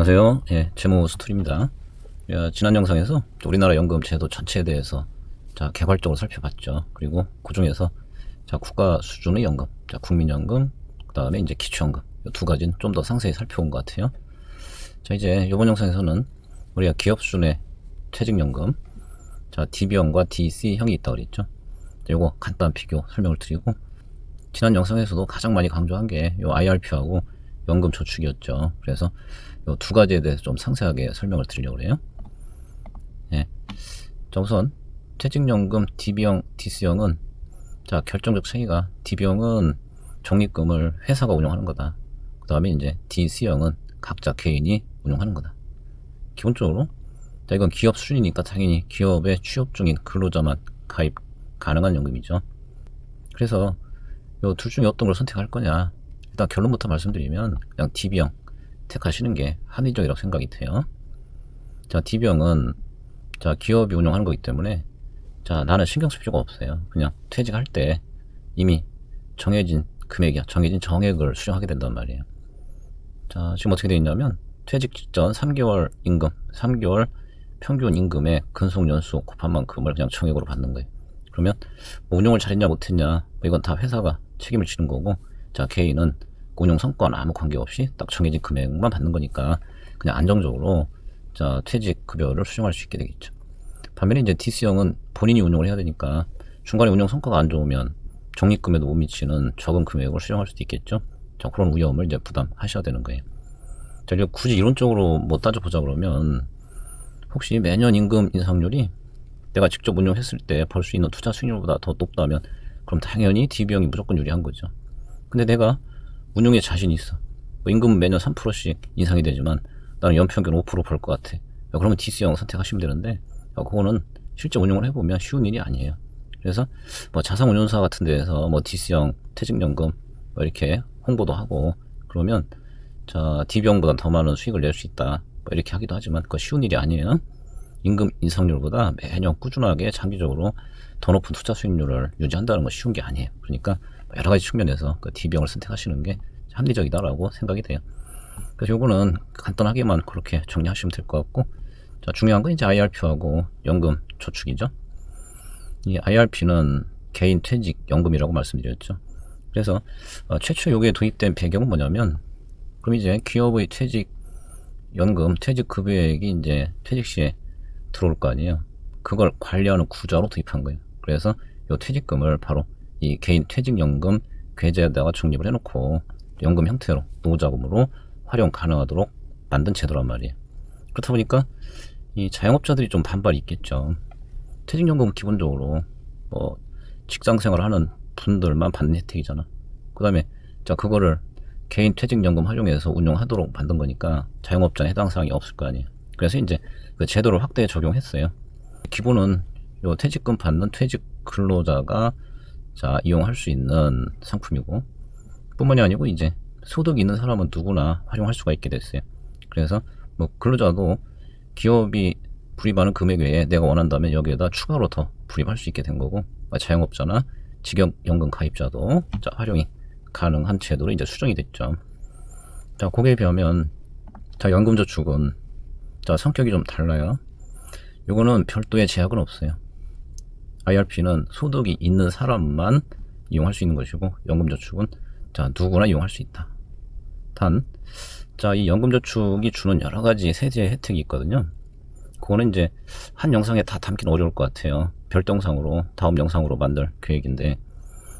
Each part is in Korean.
안녕하세요. 예, 제모 스토리입니다. 지난 영상에서 우리나라 연금 제도 전체에 대해서 개괄적으로 살펴봤죠. 그리고 그 중에서 국가 수준의 연금, 국민연금, 그 다음에 이제 기초연금 두 가지는 좀 더 상세히 살펴본 것 같아요. 이제 이번 영상에서는 우리가 기업 수준의 퇴직연금, DB형과 DC형이 있다고 그랬죠. 요거 간단 비교 설명을 드리고, 지난 영상에서도 가장 많이 강조한 게 요 IRP하고 연금 저축이었죠. 그래서 요 두 가지에 대해서 좀 상세하게 설명을 드리려고 해요. 예. 우선 퇴직연금 DB형, DC형은 결정적 차이가, DB형은 적립금을 회사가 운영하는 거다. 그 다음에 이제 DC형은 각자 개인이 운영하는 거다. 기본적으로 이건 기업 수준이니까 당연히 기업에 취업 중인 근로자만 가입 가능한 연금이죠. 그래서 요 둘 중에 어떤 걸 선택할 거냐, 일단 결론부터 말씀드리면 그냥 DB형 택하시는 게 합리적이라고 생각이 돼요. DB형은 기업이 운영하는 거기 때문에 나는 신경 쓸 필요가 없어요. 그냥 퇴직할 때 이미 정해진 금액이야, 정해진 정액을 수령하게 된단 말이에요. 지금 어떻게 되어 있냐면 퇴직 직전 3개월 임금, 3개월 평균 임금의 근속 연수 곱한 만큼을 그냥 정액으로 받는 거예요. 그러면 뭐 운용을 잘했냐 못했냐 이건 다 회사가 책임을 지는 거고, 개인은 운용 성과는 아무 관계없이 딱 정해진 금액만 받는 거니까 그냥 안정적으로 퇴직 급여를 수령할 수 있게 되겠죠. 반면에 이제 DC형은 본인이 운용을 해야 되니까 중간에 운용 성과가 안 좋으면 적립금에도 못 미치는 적은 금액을 수령할 수도 있겠죠. 그런 위험을 이제 부담하셔야 되는 거예요. 이제 굳이 이론적으로 뭐 따져보자 그러면, 혹시 매년 임금 인상률이 내가 직접 운용했을 때 벌 수 있는 투자 수익률보다 더 높다면 그럼 당연히 DB형이 무조건 유리한 거죠. 근데 내가 운용에 자신이 있어, 뭐 임금은 매년 3%씩 인상이 되지만 나는 연평균 5% 벌 것 같아, 그러면 DC형 선택하시면 되는데, 그거는 실제 운용을 해보면 쉬운 일이 아니에요. 그래서 뭐 자산운용사 같은 데에서 뭐 DC형 퇴직연금 뭐 이렇게 홍보도 하고 그러면 DB형보다 더 많은 수익을 낼 수 있다 뭐 이렇게 하기도 하지만 그거 쉬운 일이 아니에요. 임금 인상률보다 매년 꾸준하게 장기적으로 더 높은 투자 수익률을 유지한다는 건 쉬운 게 아니에요. 그러니까 여러 가지 측면에서 그 DB형을 선택하시는 게 합리적이다라고 생각이 돼요. 그래서 요거는 간단하게만 그렇게 정리하시면 될 것 같고, 중요한 건 이제 IRP하고 연금 저축이죠. 이 IRP는 개인 퇴직 연금이라고 말씀드렸죠. 그래서 최초 요게 도입된 배경은 뭐냐면, 그럼 이제 기업의 퇴직 연금, 퇴직 급여액이 이제 퇴직 시에 들어올 거 아니에요. 그걸 관리하는 구조로 도입한 거예요. 그래서 요 퇴직금을 바로 이 개인 퇴직연금 계좌에다가 적립을 해놓고 연금 형태로 노후자금으로 활용 가능하도록 만든 제도란 말이에요. 그렇다 보니까 이 자영업자들이 좀 반발이 있겠죠. 퇴직연금은 기본적으로 뭐 직장생활을 하는 분들만 받는 혜택이잖아. 그 다음에 그거를 개인 퇴직연금 활용해서 운용하도록 만든 거니까 자영업자는 해당 사항이 없을 거 아니에요. 그래서 이제 그 제도를 확대 적용했어요. 기본은 요 퇴직금 받는 퇴직 근로자가 이용할 수 있는 상품이고, 뿐만이 아니고 이제 소득이 있는 사람은 누구나 활용할 수가 있게 됐어요. 그래서 뭐 근로자도 기업이 불입하는 금액 외에 내가 원한다면 여기에다 추가로 더 불입할 수 있게 된 거고, 자영업자나 직업연금 가입자도 활용이 가능한 제도로 이제 수정이 됐죠. 거기에 비하면 연금저축은 성격이 좀 달라요. 요거는 별도의 제약은 없어요. IRP는 소득이 있는 사람만 이용할 수 있는 것이고, 연금저축은 누구나 이용할 수 있다. 단, 이 연금저축이 주는 여러 가지 세제 혜택이 있거든요. 그거는 이제 한 영상에 다 담기는 어려울 것 같아요. 별도영상으로, 다음 영상으로 만들 계획인데,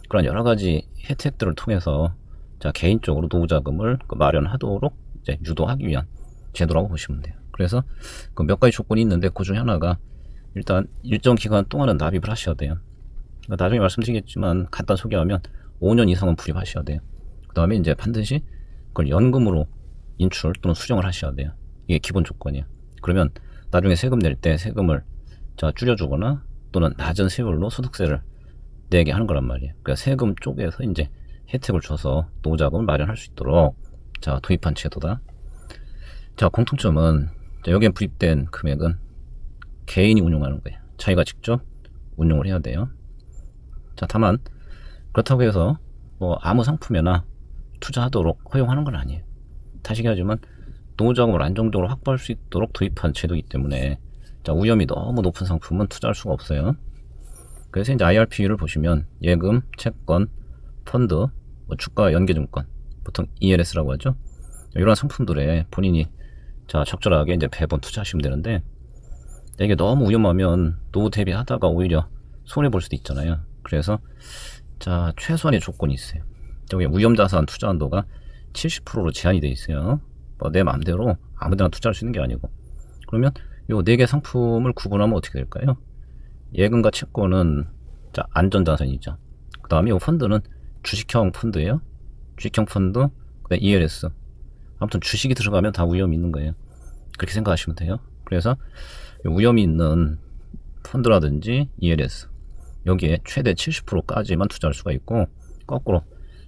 그런 여러 가지 혜택들을 통해서 개인적으로 노후자금을 마련하도록 이제 유도하기 위한 제도라고 보시면 돼요. 그래서 그 몇 가지 조건이 있는데, 그 중에 하나가 일단 일정 기간 동안은 납입을 하셔야 돼요. 나중에 말씀드리겠지만 간단 소개하면 5년 이상은 불입하셔야 돼요. 그 다음에 이제 반드시 그걸 연금으로 인출 또는 수령을 하셔야 돼요. 이게 기본 조건이에요. 그러면 나중에 세금 낼 때 세금을 줄여주거나 또는 낮은 세율로 소득세를 내게 하는 거란 말이에요. 그러니까 세금 쪽에서 이제 혜택을 줘서 노후자금을 마련할 수 있도록 도입한 제도다. 공통점은 여기에 불입된 금액은 개인이 운용하는 거예요. 자기가 직접 운용을 해야 돼요. 다만 그렇다고 해서 뭐 아무 상품에나 투자하도록 허용하는 건 아니에요. 다시 얘기하지만 노후자금을 안정적으로 확보할 수 있도록 도입한 제도이기 때문에 자, 위험이 너무 높은 상품은 투자할 수가 없어요. 그래서 이제 IRP를 보시면 예금, 채권, 펀드, 뭐 주가 연계증권, 보통 ELS라고 하죠. 이런 상품들에 본인이 자, 적절하게 이제 배분 투자하시면 되는데 이게 너무 위험하면 노후 대비하다가 오히려 손해 볼 수도 있잖아요. 그래서 자, 최소한의 조건이 있어요. 여기 위험자산 투자 한도가 70%로 제한이 돼 있어요. 뭐 내 마음대로 아무데나 투자할 수 있는 게 아니고. 그러면 요 4개 상품을 구분하면 어떻게 될까요? 예금과 채권은 자, 안전자산이죠. 그 다음에 요 펀드는 주식형 펀드예요. 주식형 펀드, 그다음에 ELS. 아무튼 주식이 들어가면 다 위험이 있는 거예요. 그렇게 생각하시면 돼요. 그래서 위험이 있는 펀드라든지 ELS 여기에 최대 70%까지만 투자할 수가 있고, 거꾸로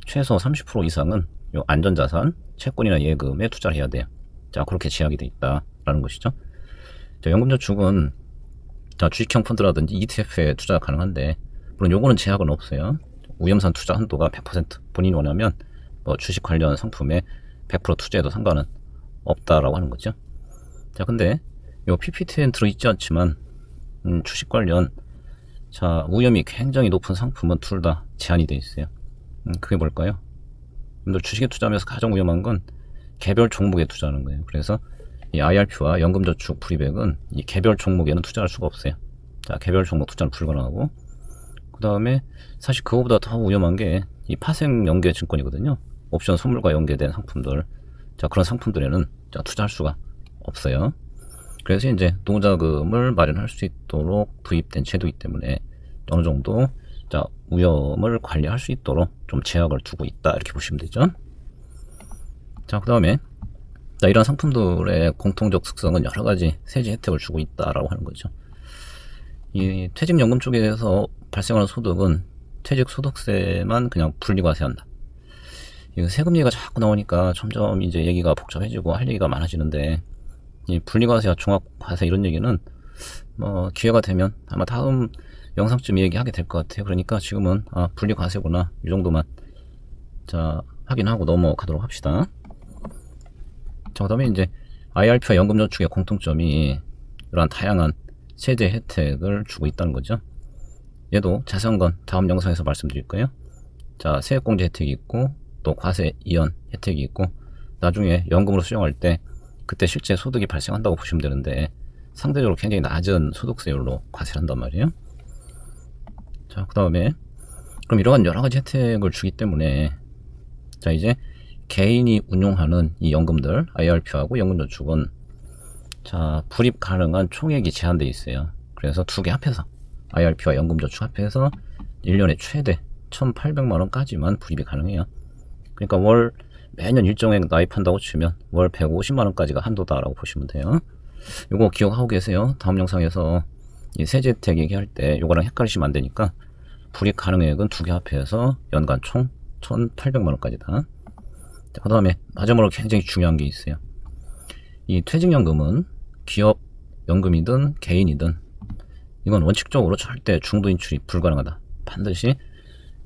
최소 30% 이상은 요 안전자산, 채권이나 예금에 투자를 해야 돼요. 자, 그렇게 제약이 돼 있다라는 것이죠. 자, 연금저축은 자, 주식형 펀드라든지 ETF에 투자가 가능한데, 물론 요거는 제약은 없어요. 위험산 투자 한도가 100%, 본인이 원하면 뭐 주식 관련 상품에 100% 투자해도 상관은 없다라고 하는 거죠. 자, 근데 요 PPT에는 들어있지 않지만 주식 관련 자, 위험이 굉장히 높은 상품은 둘 다 제한이 돼 있어요. 그게 뭘까요? 여러분들 주식에 투자하면서 가장 위험한 건 개별 종목에 투자하는 거예요. 그래서 이 IRP와 연금저축 프리백은 이 개별 종목에는 투자할 수가 없어요. 자, 개별 종목 투자는 불가능하고, 그 다음에 사실 그거보다 더 위험한 게 이 파생 연계 증권이거든요. 옵션 선물과 연계된 상품들. 자, 그런 상품들에는 자, 투자할 수가 없어요. 그래서 이제 노후자금을 마련할 수 있도록 도입된 제도이기 때문에 어느 정도 자, 위험을 관리할 수 있도록 좀 제약을 두고 있다, 이렇게 보시면 되죠. 자, 그 다음에 이런 상품들의 공통적 특성은 여러 가지 세제 혜택을 주고 있다라고 하는 거죠. 이 퇴직연금 쪽에서 발생하는 소득은 퇴직소득세만 그냥 분리과세한다. 이거 세금 얘기가 자꾸 나오니까 점점 이제 얘기가 복잡해지고 할 얘기가 많아지는데, 이 분리과세와 종합과세 이런 얘기는 뭐 기회가 되면 아마 다음 영상쯤 얘기하게 될 것 같아요. 그러니까 지금은 분리과세구나 이 정도만 자, 확인하고 넘어가도록 합시다. 자, 그 다음에 이제 IRP와 연금저축의 공통점이 이러한 다양한 세제 혜택을 주고 있다는 거죠. 얘도 자세한 건 다음 영상에서 말씀드릴 거예요. 자, 세액공제 혜택이 있고 또 과세 이연 혜택이 있고, 나중에 연금으로 수령할 때 그때 실제 소득이 발생한다고 보시면 되는데 상대적으로 굉장히 낮은 소득세율로 과세를 한단 말이에요. 자, 그 다음에 그럼 이러한 여러 가지 혜택을 주기 때문에 자, 이제 개인이 운용하는 이 연금들 IRP하고 연금저축은 자, 불입 가능한 총액이 제한되어 있어요. 그래서 두 개 합해서 IRP와 연금저축 합해서 1년에 최대 1,800만원까지만 불입이 가능해요. 그러니까 월 매년 일정액 납입한다고 치면 월 150만원까지가 한도다라고 보시면 돼요. 요거 기억하고 계세요. 다음 영상에서 이 세제 혜택 얘기할 때 요거랑 헷갈리시면 안 되니까 불입 가능액은 두 개 합해서 연간 총 1,800만원까지다. 그 다음에 마지막으로 굉장히 중요한 게 있어요. 이 퇴직연금은 기업 연금이든 개인이든 이건 원칙적으로 절대 중도 인출이 불가능하다. 반드시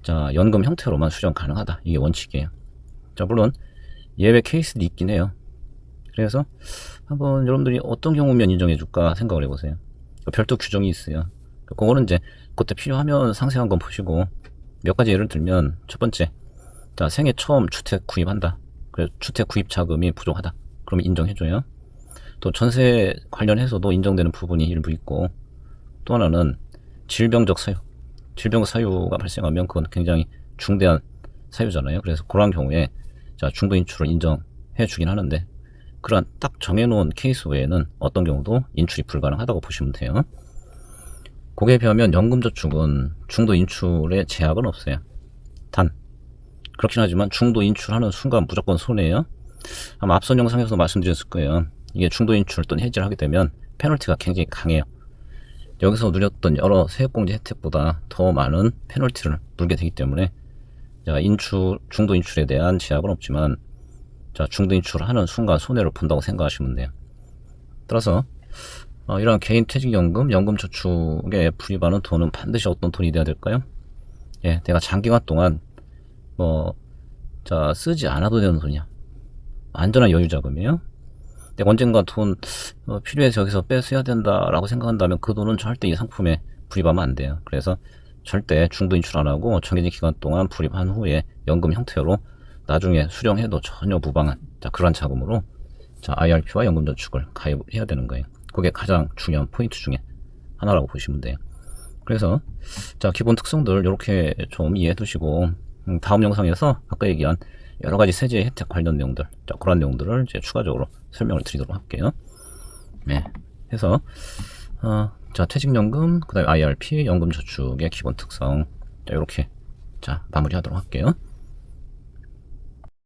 자, 연금 형태로만 수령 가능하다. 이게 원칙이에요. 자, 물론 예외 케이스도 있긴 해요. 그래서 한번 여러분들이 어떤 경우면 인정해 줄까 생각을 해보세요. 별도 규정이 있어요. 그거는 이제 그때 필요하면 상세한 건 보시고, 몇 가지 예를 들면 첫 번째, 자, 생애 처음 주택 구입한다. 그래서 주택 구입 자금이 부족하다. 그러면 인정해줘요. 또 전세 관련해서도 인정되는 부분이 일부 있고, 또 하나는 질병적 사유. 질병 사유가 발생하면 그건 굉장히 중대한 사유잖아요. 그래서 그러한 경우에 자, 중도 인출을 인정해 주긴 하는데, 그러한 딱 정해놓은 케이스 외에는 어떤 경우도 인출이 불가능하다고 보시면 돼요. 거기에 비하면 연금저축은 중도 인출에 제약은 없어요. 단 그렇긴 하지만 중도 인출하는 순간 무조건 손해예요. 아마 앞선 영상에서도 말씀드렸을 거예요. 이게 중도 인출 또는 해지를 하게 되면 페널티가 굉장히 강해요. 여기서 누렸던 여러 세액공제 혜택보다 더 많은 페널티를 물게 되기 때문에 자, 중도 인출에 대한 제약은 없지만 자, 중도 인출하는 순간 손해를 본다고 생각하시면 돼요. 따라서 이런 개인 퇴직연금, 연금저축에 불입하는 돈은 반드시 어떤 돈이 돼야 될까요? 예, 내가 장기간 동안 자, 쓰지 않아도 되는 돈이야. 안전한 여유자금이에요. 내가 언젠가 돈 필요해서 여기서 빼서야 된다라고 생각한다면 그 돈은 절대 이 상품에 불입하면 안 돼요. 그래서 절대 중도 인출 안 하고 정해진 기간 동안 불입한 후에 연금 형태로 나중에 수령해도 전혀 무방한 그러한 자금으로 IRP와 연금저축을 가입해야 되는 거예요. 그게 가장 중요한 포인트 중에 하나라고 보시면 돼요. 그래서 기본 특성들 이렇게 좀 이해해 두시고 다음 영상에서 아까 얘기한 여러가지 세제 혜택 관련 내용들 그런 내용들을 이제 추가적으로 설명을 드리도록 할게요. 네, 해서 퇴직연금, 그 다음에 IRP, 연금저축의 기본 특성 이렇게 마무리하도록 할게요.